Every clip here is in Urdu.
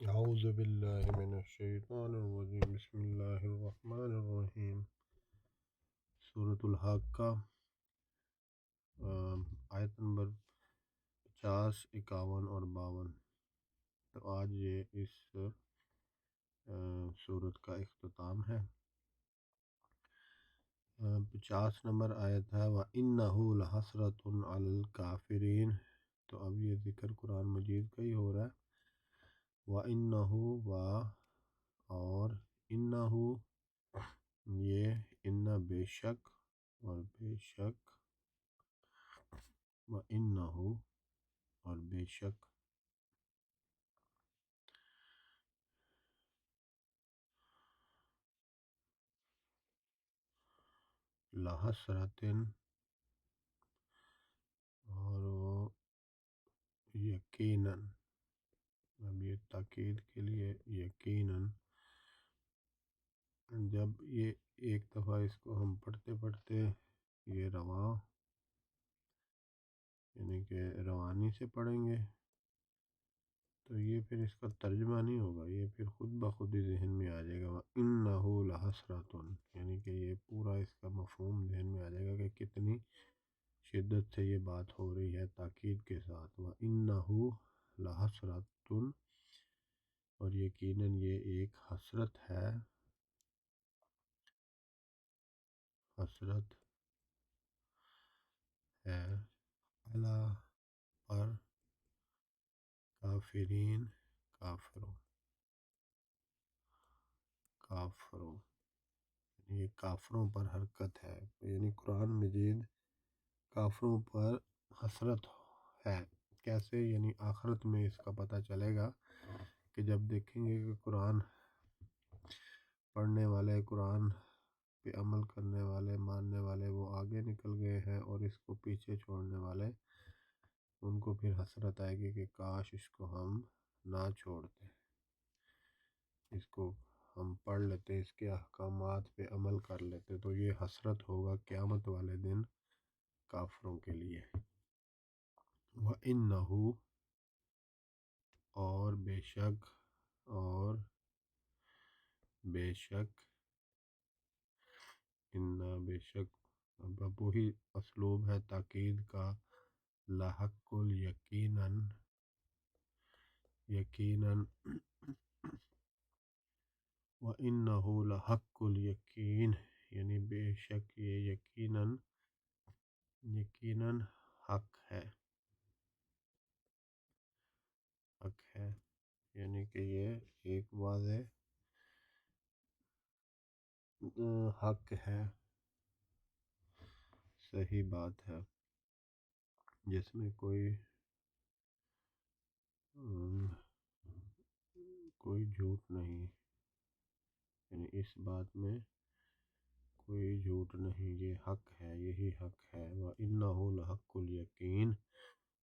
اعوذ باللہ من الشیطان الرجیم بسم اللہ الرحمن الرحیم۔ سورۃ الحاقہ آیت نمبر 50، 51 اور 52۔ تو آج یہ اس سورت کا اختتام ہے۔ 50 نمبر آیت ہے وَإِنَّهُ لَحَسْرَةٌ عَلَى الْكَافِرِينَ۔ تو اب یہ ذکر قرآن مجید کا ہی ہو رہا ہے۔ وَإِنَّهُ اور انہو یہ ان بے شک اور بے شک وَإِنَّهُ اور بے شک لحسرتن اور وہ یقیناً، اب یہ تاکید کے لیے یقیناً، جب یہ ایک دفعہ اس کو ہم پڑھتے پڑھتے یہ رواں یعنی کہ روانی سے پڑھیں گے تو یہ پھر اس کا ترجمہ نہیں ہوگا، یہ پھر خود بخود ہی ذہن میں آ جائے گا وَإِنَّهُ لَحَسْرَةٌ، یعنی کہ یہ پورا اس کا مفہوم ذہن میں آ جائے گا کہ کتنی شدت سے یہ بات ہو رہی ہے تاکید کے ساتھ۔ وَإِنَّهُ لَحَسْرَةٌ اور یقیناً یہ ایک حسرت ہے، حسرت ہے علی پر کافرین، کافروں یہ کافروں پر حرکت ہے، یعنی قرآن مجید کافروں پر حسرت ہے۔ کیسے؟ یعنی آخرت میں اس کا پتہ چلے گا کہ جب دیکھیں گے کہ قرآن پڑھنے والے، قرآن پہ عمل کرنے والے، ماننے والے وہ آگے نکل گئے ہیں اور اس کو پیچھے چھوڑنے والے، ان کو پھر حسرت آئے گی کہ کاش اس کو ہم نہ چھوڑتے، اس کو ہم پڑھ لیتے، اس کے احکامات پہ عمل کر لیتے۔ تو یہ حسرت ہوگا قیامت والے دن کافروں کے لیے۔ وَإِنَّهُ اور بے شک بے شک اب وہی اسلوب ہے تاکید کا، لحق یقیناً وَإِنَّهُ لَحَقُّ الْيَقِينِ یعنی بے شک یہ یقیناً حق ہے، یعنی کہ یہ ایک واضح حق ہے، صحیح بات ہے، جس میں کوئی جھوٹ نہیں، یعنی اس بات میں کوئی جھوٹ نہیں، یہ حق ہے، یہی حق ہے۔ وَإِنَّهُ لَحَقُّ الْيَقِينِ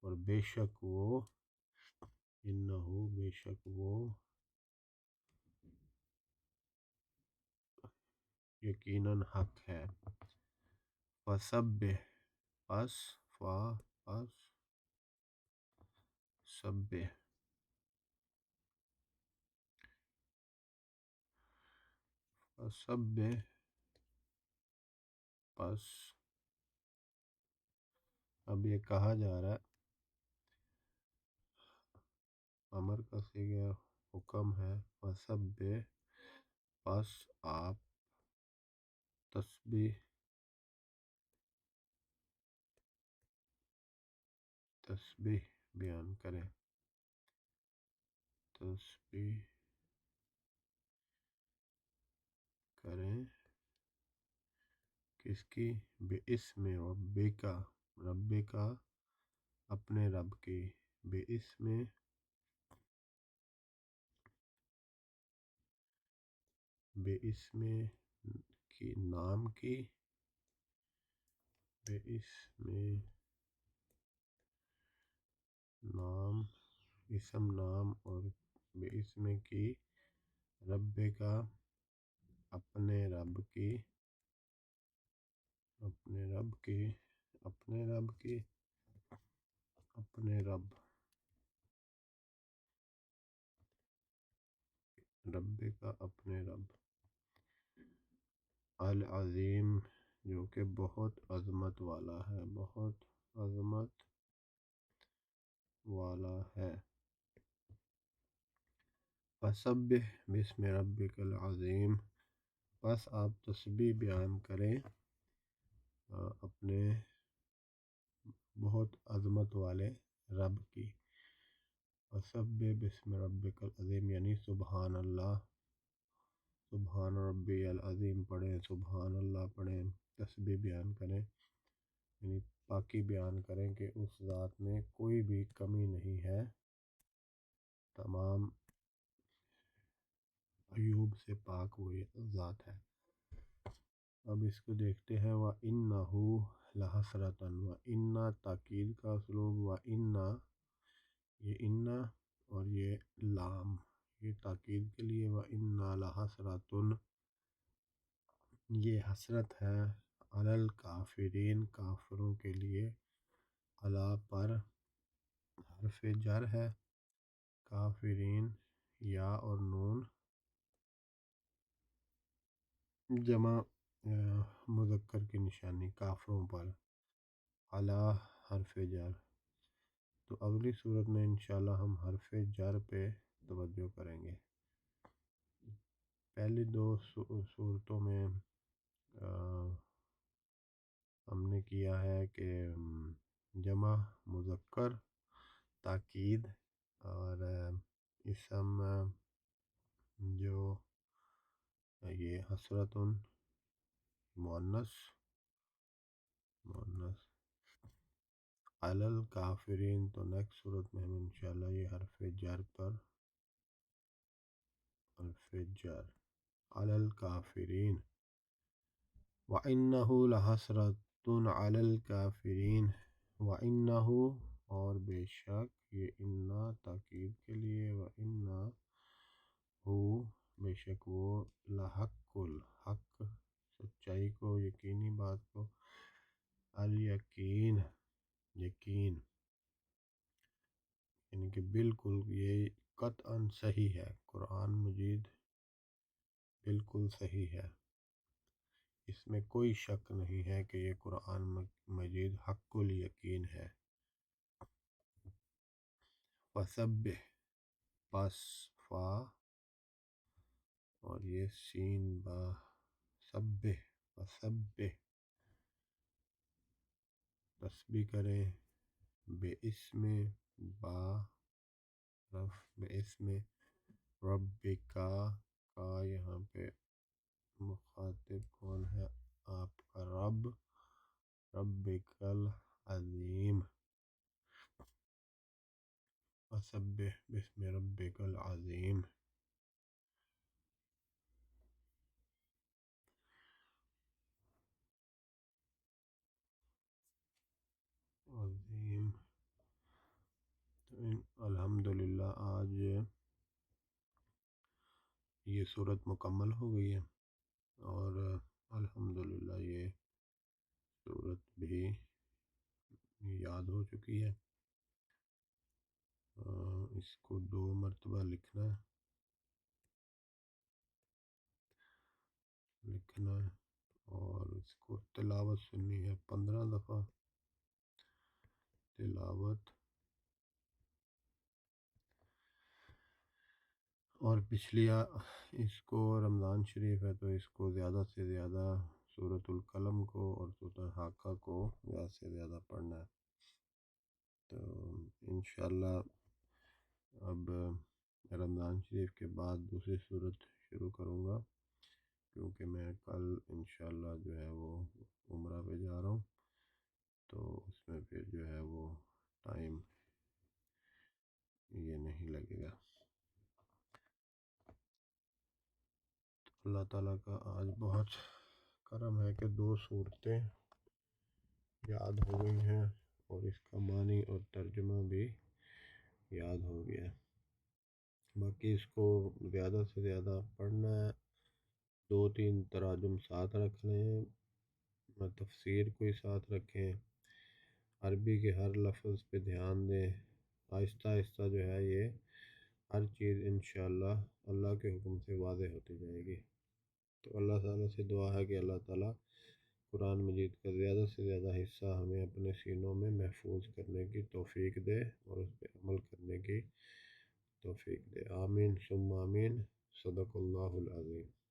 اور بے شک وہ یقیناً حق ہے۔ فَسَبِّحْ سبح پس اب یہ کہا جا رہا ہے، امر کا صیغہ حکم ہے، فَسَبِّحْ پس آپ تسبیح بیان کریں، کس کی؟ بِاسْمِ ربک اپنے رب کی، بِاسْمِ کی نام کی، بِاسْمِ نام، اسم نام، اور بِاسْمِ کی ربک اپنے رب کی، اپنے رب رب کا اپنے رب، العظیم جو کہ بہت عظمت والا ہے، بہت عظمت والا ہے۔ فسبح بسم ربک العظیم، بس آپ تسبیح بیان کریں اپنے بہت عظمت والے رب کی۔ فسبح بسم ربک العظیم یعنی سبحان اللہ، سبحان ربی العظیم پڑھیں، سبحان اللہ پڑھیں، تسبیح بیان کریں، یعنی پاکی بیان کریں کہ اس ذات میں کوئی بھی کمی نہیں ہے، تمام عیوب سے پاک وہی ذات ہے۔ اب اس کو دیکھتے ہیں، وَإِنَّهُ لَحَسْرَةً، وَإِنَّا تاکید کا اسلوب، وَإِنَّا یہ انا اور یہ لام یہ تاکید کے لیے، وَإِنَّا لَحَسْرَةٌ یہ حسرت ہے، علی الکافرین کافروں کے لیے، علی پر حرف جر ہے، کافرین یا اور نون جمع مذکر کی نشانی، کافروں پر، علی حرف جر۔ تو اگلی صورت میں انشاءاللہ ہم حرف جر پہ توجہ کریں گے۔ پہلی دو صورتوں میں ہم نے کیا ہے کہ جمع مذکر تاکید، اور اسم جو یہ حسرت مؤنث علی الکافرین، تو نیکسٹ صورت میں ہم انشاءاللہ یہ حرف جر پر، حرف جر علی الکافرین، وَإِنَّهُ لَحَسْرَةٌ عَلَى الْكَافِرِينَ، وَإِنَّهُ اور بے شک، یہ انا تاکید کے لیے، وَإِنَّهُ بے شک وہ، لَحَقُّ الحق سچائی کو، یقینی بات کو، الیقین یقین، یعنی کہ بالکل یہ قطعاً صحیح ہے، قرآن مجید بالکل صحیح ہے، اس میں کوئی شک نہیں ہے کہ یہ قرآن مجید حق الیقین ہے۔ فسبح پس فا اور یہ سین با، سبح فسبح تسبیح کریں، بے اسم با رف بے اسم ربکا کا، یہاں پہ مخاطب کون ہے؟ آپ کا رب، ربک العظیم، فسبح بسم ربک العظیم، عظیم۔ الحمدللہ آج یہ صورت مکمل ہو گئی ہے، اور الحمدللہ یہ صورت بھی یاد ہو چکی ہے۔ اس کو 2 مرتبہ لکھنا ہے اور اس کو تلاوت سننی ہے 15 دفعہ تلاوت، اور پچھلی اس کو رمضان شریف ہے تو اس کو زیادہ سے زیادہ سورۃ القلم کو اور سورۃ حاقہ کو زیادہ سے زیادہ پڑھنا ہے۔ تو انشاءاللہ اب رمضان شریف کے بعد دوسری صورت شروع کروں گا، کیونکہ میں کل انشاءاللہ جو ہے وہ عمرہ پہ جا رہا ہوں، تو اس میں پھر جو ہے وہ ٹائم یہ نہیں لگے گا۔ اللہ تعالیٰ کا آج بہت کرم ہے کہ 2 صورتیں یاد ہو گئی ہیں، اور اس کا معنی اور ترجمہ بھی یاد ہو گیا۔ باقی اس کو زیادہ سے زیادہ پڑھنا ہے، 2-3 تراجم ساتھ رکھ لیں، تفسیر کوئی ساتھ رکھیں، عربی کے ہر لفظ پہ دھیان دیں، آہستہ آہستہ جو ہے یہ ہر چیز انشاءاللہ اللہ کے حکم سے واضح ہوتی جائے گی۔ تو اللہ تعالیٰ سے دعا ہے کہ اللہ تعالیٰ قرآن مجید کا زیادہ سے زیادہ حصہ ہمیں اپنے سینوں میں محفوظ کرنے کی توفیق دے اور اس پہ عمل کرنے کی توفیق دے۔ آمین ثم آمین۔ صدق اللہ العظیم۔